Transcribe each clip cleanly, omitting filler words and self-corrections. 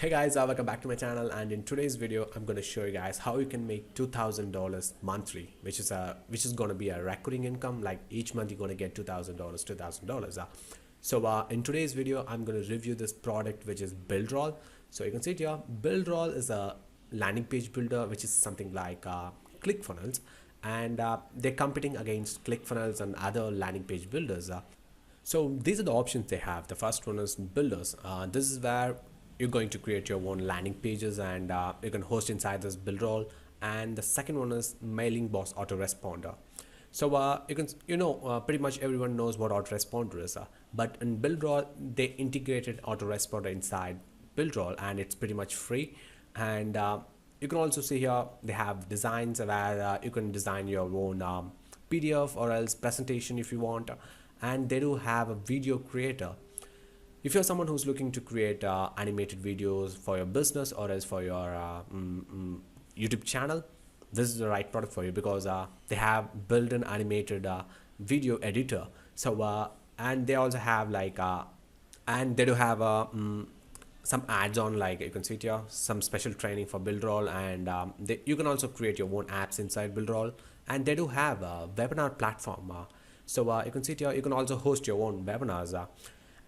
Hey guys, welcome back to my channel, and in today's video I'm going to show you guys how you can make $2,000 monthly, which is going to be a recurring income. Like each month you're going to get $2,000. In today's video I'm going to review this product, which is Builderall. So you can see it here. Builderall is a landing page builder, which is something like ClickFunnels, and they're competing against ClickFunnels and other landing page builders. So these are the options they have. The first one is builders. This is where you're going to create your own landing pages, and you can host inside this Builderall. And the second one is mailing box autoresponder. So pretty much everyone knows what autoresponder is, but in Builderall they integrated autoresponder inside Builderall, and it's pretty much free. And you can also see here they have designs where you can design your own PDF or else presentation if you want, and they do have a video creator. If you're someone who's looking to create animated videos for your business or else for your YouTube channel, this is the right product for you, because they have built an animated video editor. So and they also have and they do have some ads on, like you can see here, some special training for Builderall, and you can also create your own apps inside Builderall. And they do have a webinar platform. You can see here, you can also host your own webinars.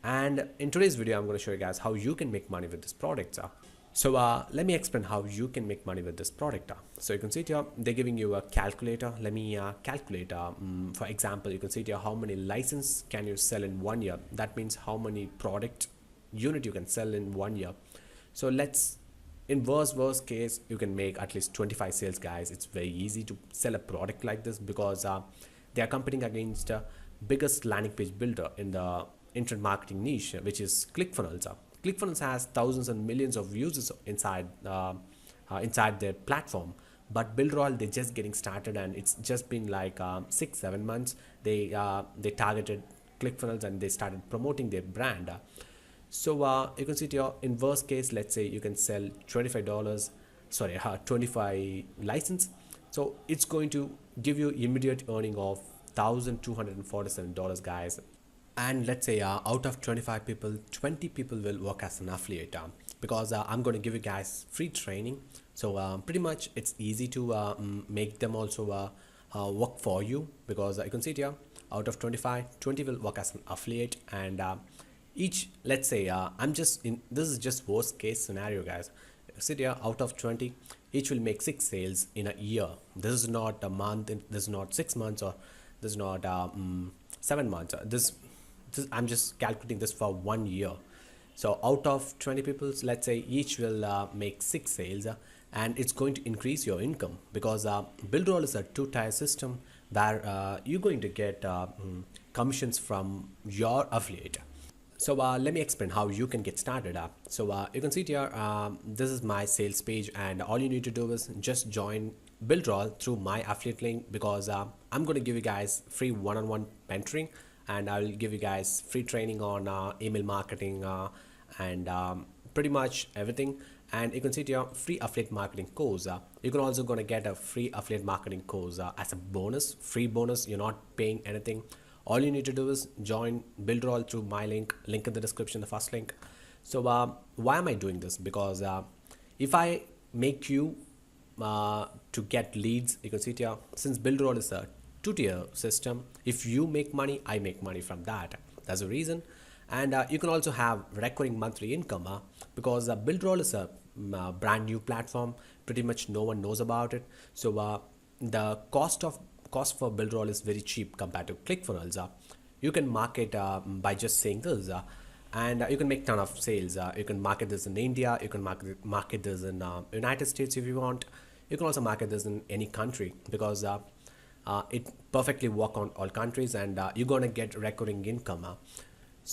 And in today's video I'm going to show you guys how you can make money with this product. Let me explain how you can make money with this product. So you can see here they're giving you a calculator. Let me calculate. For example, you can see here how many license can you sell in 1 year. That means how many product unit you can sell in 1 year. So let's, in worst case, you can make at least 25 sales, guys. It's very easy to sell a product like this, because they are competing against biggest landing page builder in the internet marketing niche, which is ClickFunnels. ClickFunnels has thousands and millions of users inside their platform, but Builderall, they're just getting started, and it's just been like 6-7 months. They targeted ClickFunnels and they started promoting their brand. You can see here, in worst case, let's say you can sell $25 25 license. So it's going to give you immediate earning of $1,247, guys. And let's say out of 25 people, 20 people will work as an affiliate, because I'm going to give you guys free training. So pretty much it's easy to make them also work for you, because you can see it here, out of 25, 20 will work as an affiliate. And each, let's say this is just worst case scenario, guys. Sit here, out of 20, each will make 6 sales in a year. This is not a month, this is not 6 months, or this is not 7 months. I'm just calculating this for 1 year. So out of 20 people, let's say each will make 6 sales, and it's going to increase your income, because Builderall is a 2-tier system where you're going to get commissions from your affiliate. So let me explain how you can get started. You can see it here, this is my sales page, and all you need to do is just join Builderall through my affiliate link, because I'm going to give you guys free one-on-one mentoring, and I'll give you guys free training on email marketing and pretty much everything. And you can see here, free affiliate marketing course. You can also gonna get a free affiliate marketing course as a bonus, free bonus. You're not paying anything. All you need to do is join Builderall through my link in the description, the first link. So why am I doing this? Because if I make you to get leads, you can see here, since Builderall is a 2-tier system, if you make money, I make money from that. That's the reason. And you can also have recurring monthly income, because Builderall is a brand new platform. Pretty much no one knows about it. So the cost for Builderall is very cheap compared to ClickFunnels. You can market by just saying this, and you can make ton of sales. You can market this in India. You can market this in United States if you want. You can also market this in any country, because it perfectly work on all countries, and you're gonna get recurring income.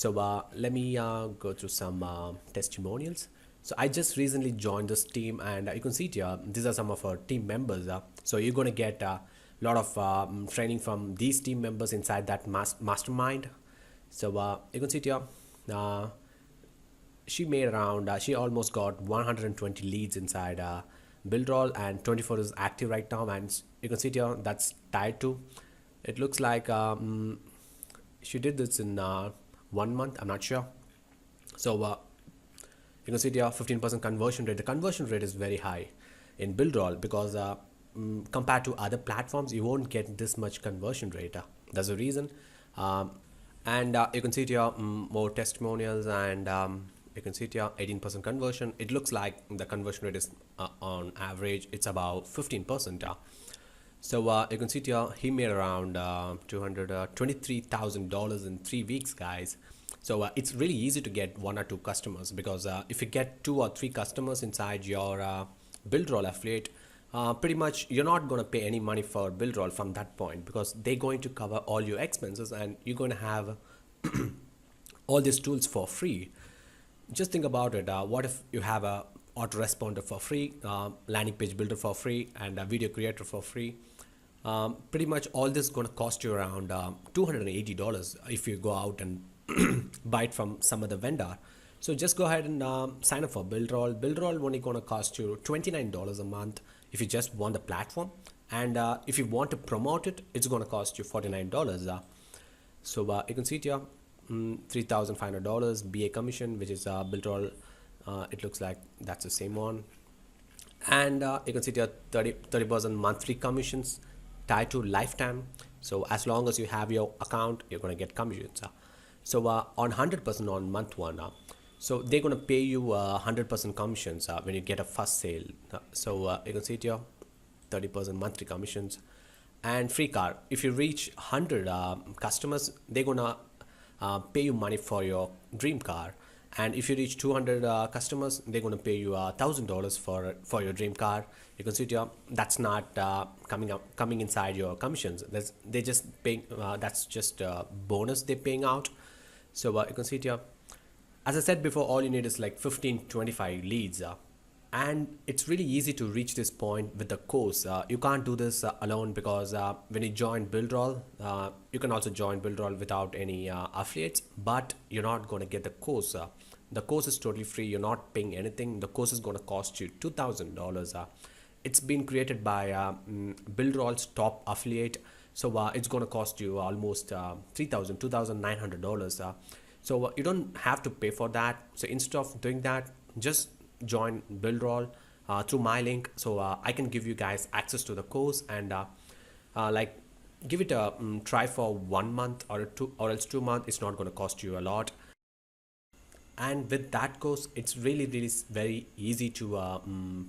Let me go through some testimonials. So I just recently joined this team, and you can see it here, these are some of our team members. So you're gonna get a lot of training from these team members inside that mastermind. So you can see it here, she almost got 120 leads inside Builderall, and 24 is active right now. And you can see here, that's tied to, it looks like she did this in 1 month, I'm not sure. So You can see here 15% conversion rate. The conversion rate is very high in Builderall because compared to other platforms, you won't get this much conversion rate. That's the reason. And you can see here more testimonials, and you can see here 18% conversion. It looks like the conversion rate is on average it's about 15%. So you can see here he made around $223,000 in 3 weeks, guys. So it's really easy to get 1 or 2 customers, because if you get 2 or 3 customers inside your Builderall affiliate, pretty much you're not going to pay any money for Builderall from that point, because they're going to cover all your expenses and you're going to have all these tools for free. Just think about it. What if you have a autoresponder for free, landing page builder for free, and a video creator for free? Pretty much all this is going to cost you around $280 if you go out and buy it from some other vendor. So just go ahead and sign up for Builderall. Builderall only going to cost you $29 a month if you just want the platform, and if you want to promote it, it's going to cost you $49. So you can see it here, $3,500 BA commission, which is Builderall. It looks like that's the same one. And you can see here 30% monthly commissions tied to lifetime. So as long as you have your account, you're going to get commissions. So on 100% on month 1, so they're going to pay you 100% commissions when you get a first sale. So you can see it here, 30% monthly commissions. And free car, if you reach 100 customers, they're going to pay you money for your dream car. And if you reach 200 customers, they're going to pay you $1,000 for your dream car. You can see it here, that's not coming inside your commissions. They just paying, that's just a bonus they're paying out. So you can see it here. As I said before, all you need is like 15-25 leads. And it's really easy to reach this point with the course. You can't do this alone, because when you join Builderall, you can also join Builderall without any affiliates, but you're not going to get the course. The course is totally free. You're not paying anything. The course is going to cost you $2,000. It's been created by Builderall's top affiliate. So it's going to cost you almost $2,900. So you don't have to pay for that. So instead of doing that, just join Builderall through my link. So I can give you guys access to the course, and like give it a try for 1 month or else 2 months. It's not going to cost you a lot. And with that course, it's really very easy to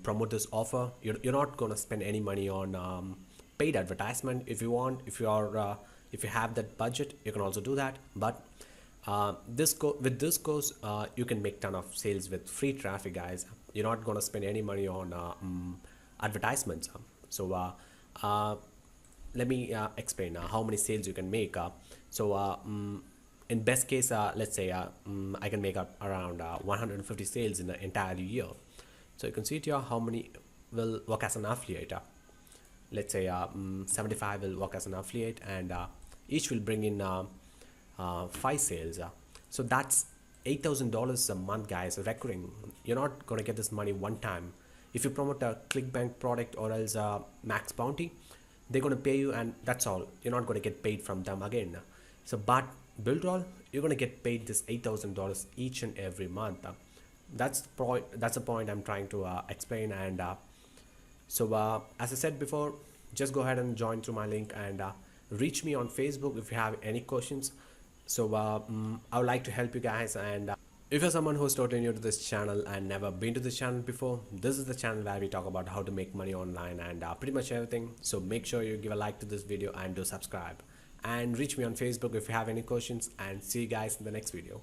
promote this offer. You're not going to spend any money on paid advertisement. If you want, if you have that budget, you can also do that. But with this course, you can make ton of sales with free traffic, guys. You're not going to spend any money on advertisements. So let me explain how many sales you can make. So in best case, let's say I can make around 150 sales in the entire year. So you can see it here how many will work as an affiliate. Let's say 75 will work as an affiliate, and each will bring in 5 sales. So that's $8,000 a month, guys, recurring. You're not going to get this money one time. If you promote a ClickBank product or else Maxbounty, they're going to pay you, and that's all. You're not going to get paid from them again. So but Builderall, you're going to get paid this $8,000 each and every month. That's the point I'm trying to explain. And so as I said before, just go ahead and join through my link, and reach me on Facebook if you have any questions. So I would like to help you guys. And if you're someone who's totally new to this channel and never been to this channel before, this is the channel where we talk about how to make money online and pretty much everything. So make sure you give a like to this video and do subscribe, and reach me on Facebook if you have any questions, and see you guys in the next video.